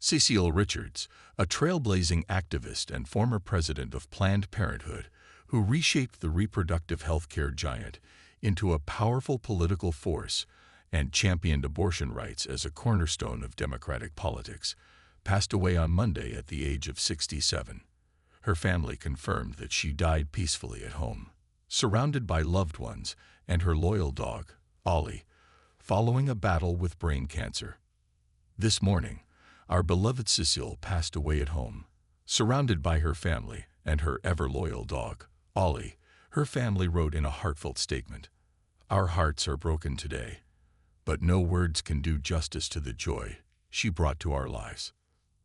Cecile Richards, a trailblazing activist and former president of Planned Parenthood, who reshaped the reproductive healthcare giant into a powerful political force and championed abortion rights as a cornerstone of democratic politics, passed away on Monday at the age of 67. Her family confirmed that she died peacefully at home, surrounded by loved ones and her loyal dog, Ollie, following a battle with brain cancer. This morning, our beloved Cecile passed away at home, surrounded by her family and her ever-loyal dog, Ollie. Her family wrote in a heartfelt statement, "Our hearts are broken today, but no words can do justice to the joy she brought to our lives."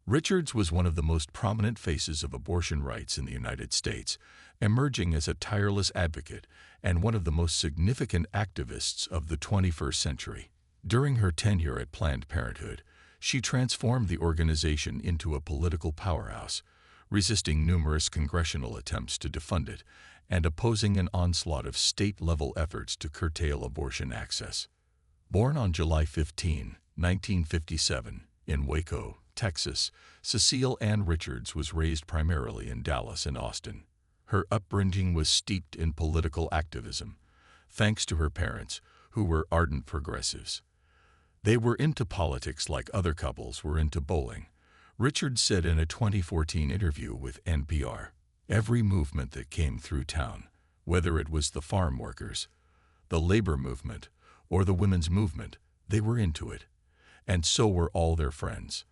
Richards was one of the most prominent faces of abortion rights in the United States, emerging as a tireless advocate and one of the most significant activists of the 21st century. During her tenure at Planned Parenthood, she transformed the organization into a political powerhouse, resisting numerous congressional attempts to defund it and opposing an onslaught of state-level efforts to curtail abortion access. Born on July 15, 1957, in Waco, Texas, Cecile Ann Richards was raised primarily in Dallas and Austin. Her upbringing was steeped in political activism, thanks to her parents, who were ardent progressives. They were into politics like other couples were into bowling. Richards said in a 2014 interview with NPR, "Every movement that came through town, whether it was the farm workers, the labor movement, or the women's movement, they were into it. And so were all their friends."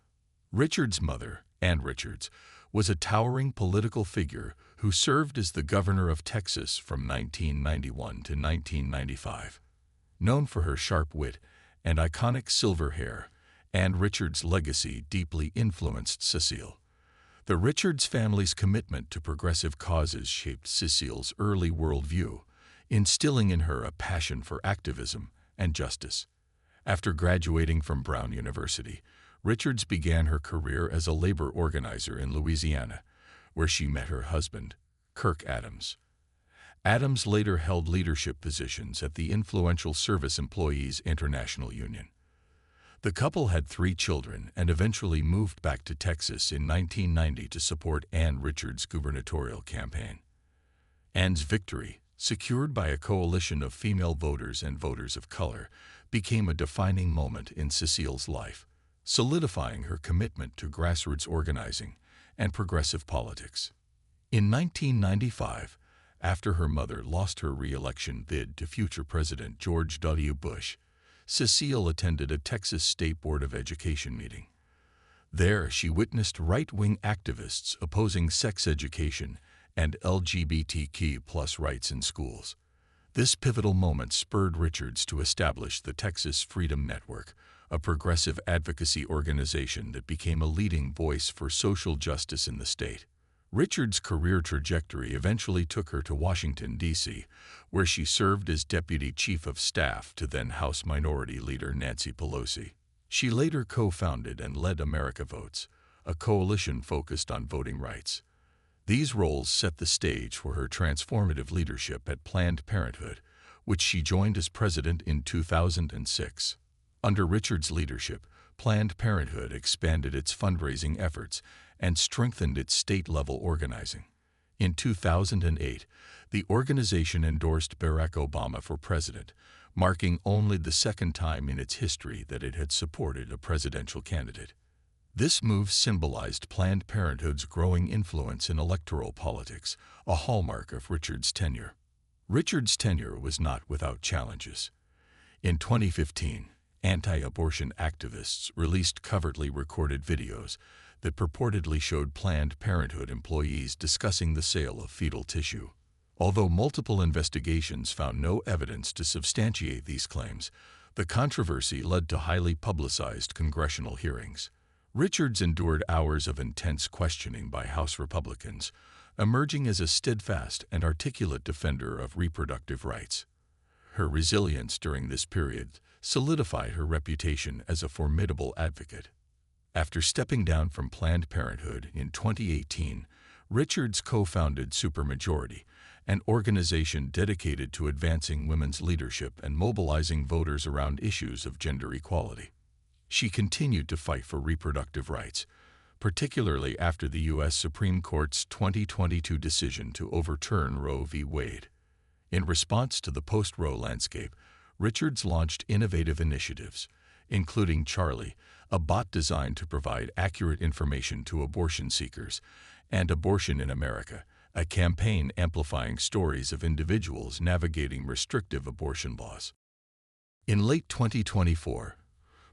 Richards' mother, Ann Richards, was a towering political figure who served as the governor of Texas from 1991 to 1995. Known for her sharp wit and iconic silver hair, Ann Richards' legacy deeply influenced Cecile. The Richards family's commitment to progressive causes shaped Cecile's early worldview, instilling in her a passion for activism and justice. After graduating from Brown University, Richards began her career as a labor organizer in Louisiana, where she met her husband, Kirk Adams. Adams later held leadership positions at the influential Service Employees International Union. The couple had 3 children and eventually moved back to Texas in 1990 to support Ann Richards' gubernatorial campaign. Ann's victory, secured by a coalition of female voters and voters of color, became a defining moment in Cecile's life, solidifying her commitment to grassroots organizing and progressive politics. In 1995, after her mother lost her re-election bid to future President George W. Bush, Cecile attended a Texas State Board of Education meeting. There, she witnessed right-wing activists opposing sex education and LGBTQ+ rights in schools. This pivotal moment spurred Richards to establish the Texas Freedom Network, a progressive advocacy organization that became a leading voice for social justice in the state. Richards' career trajectory eventually took her to Washington, D.C., where she served as Deputy Chief of Staff to then House Minority Leader Nancy Pelosi. She later co-founded and led America Votes, a coalition focused on voting rights. These roles set the stage for her transformative leadership at Planned Parenthood, which she joined as president in 2006. Under Richards' leadership, Planned Parenthood expanded its fundraising efforts and strengthened its state-level organizing. In 2008, the organization endorsed Barack Obama for president, marking only the second time in its history that it had supported a presidential candidate. This move symbolized Planned Parenthood's growing influence in electoral politics, a hallmark of Richards' tenure. Richards' tenure was not without challenges. In 2015, anti-abortion activists released covertly recorded videos that purportedly showed Planned Parenthood employees discussing the sale of fetal tissue. Although multiple investigations found no evidence to substantiate these claims, the controversy led to highly publicized congressional hearings. Richards endured hours of intense questioning by House Republicans, emerging as a steadfast and articulate defender of reproductive rights. Her resilience during this period solidified her reputation as a formidable advocate. After stepping down from Planned Parenthood in 2018, Richards co-founded Supermajority, an organization dedicated to advancing women's leadership and mobilizing voters around issues of gender equality. She continued to fight for reproductive rights, particularly after the U.S. Supreme Court's 2022 decision to overturn Roe v. Wade. In response to the post-Roe landscape, Richards launched innovative initiatives, including Charlie, a bot designed to provide accurate information to abortion seekers, and Abortion in America, a campaign amplifying stories of individuals navigating restrictive abortion laws. In late 2024,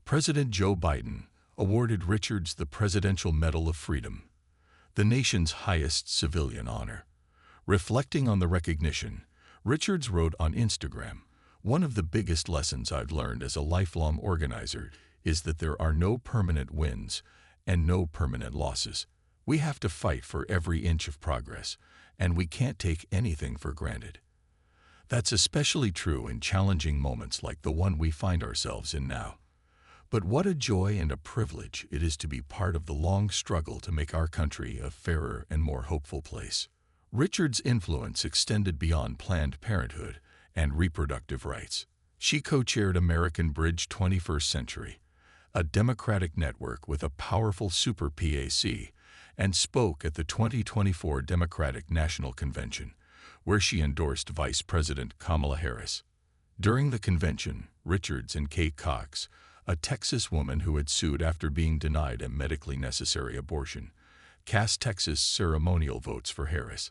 President Joe Biden awarded Richards the Presidential Medal of Freedom, the nation's highest civilian honor. Reflecting on the recognition, Richards wrote on Instagram, "One of the biggest lessons I've learned as a lifelong organizer is that there are no permanent wins and no permanent losses. We have to fight for every inch of progress, and we can't take anything for granted." That's especially true in challenging moments like the one we find ourselves in now. But what a joy and a privilege it is to be part of the long struggle to make our country a fairer and more hopeful place. Richards' influence extended beyond Planned Parenthood and reproductive rights. She co-chaired American Bridge 21st Century, a democratic network with a powerful super PAC, and spoke at the 2024 Democratic National Convention, where she endorsed Vice President Kamala Harris. During the convention, Richards and Kate Cox, a Texas woman who had sued after being denied a medically necessary abortion, cast Texas ceremonial votes for Harris.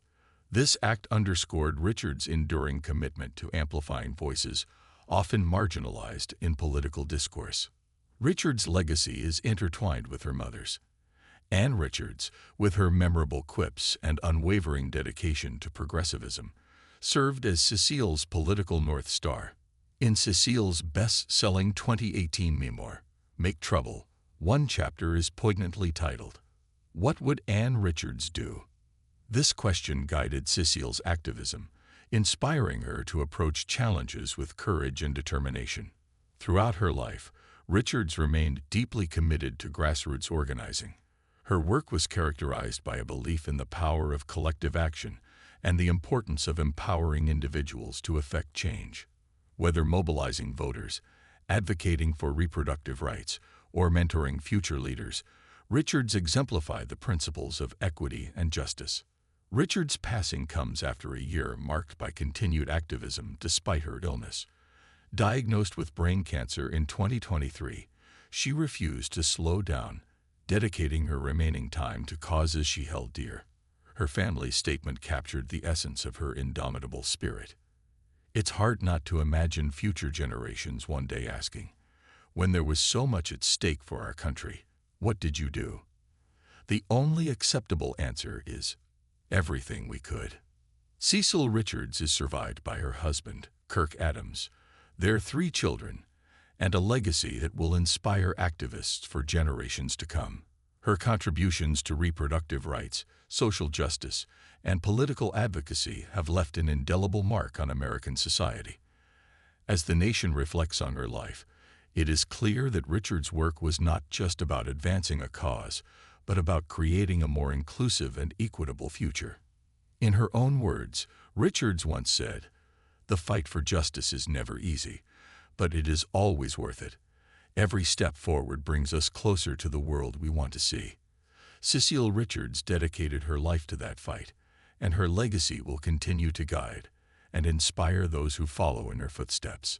This act underscored Richards' enduring commitment to amplifying voices often marginalized in political discourse. Richards' legacy is intertwined with her mother's. Ann Richards, with her memorable quips and unwavering dedication to progressivism, served as Cecile's political North Star. In Cecile's best-selling 2018 memoir, Make Trouble, one chapter is poignantly titled, "What Would Ann Richards Do?" This question guided Cecile's activism, inspiring her to approach challenges with courage and determination. Throughout her life, Richards remained deeply committed to grassroots organizing. Her work was characterized by a belief in the power of collective action and the importance of empowering individuals to effect change. Whether mobilizing voters, advocating for reproductive rights, or mentoring future leaders, Richards exemplified the principles of equity and justice. Richards' passing comes after a year marked by continued activism despite her illness. Diagnosed with brain cancer in 2023, she refused to slow down, dedicating her remaining time to causes she held dear. Her family's statement captured the essence of her indomitable spirit. It's hard not to imagine future generations one day asking, "When there was so much at stake for our country, what did you do?" The only acceptable answer is, everything we could. Cecile Richards is survived by her husband, Kirk Adams, their 3 children, and a legacy that will inspire activists for generations to come. Her contributions to reproductive rights, social justice, and political advocacy have left an indelible mark on American society. As the nation reflects on her life, it is clear that Richards' work was not just about advancing a cause, but about creating a more inclusive and equitable future. In her own words, Richards once said, "The fight for justice is never easy, but it is always worth it. Every step forward brings us closer to the world we want to see." Cecile Richards dedicated her life to that fight, and her legacy will continue to guide and inspire those who follow in her footsteps.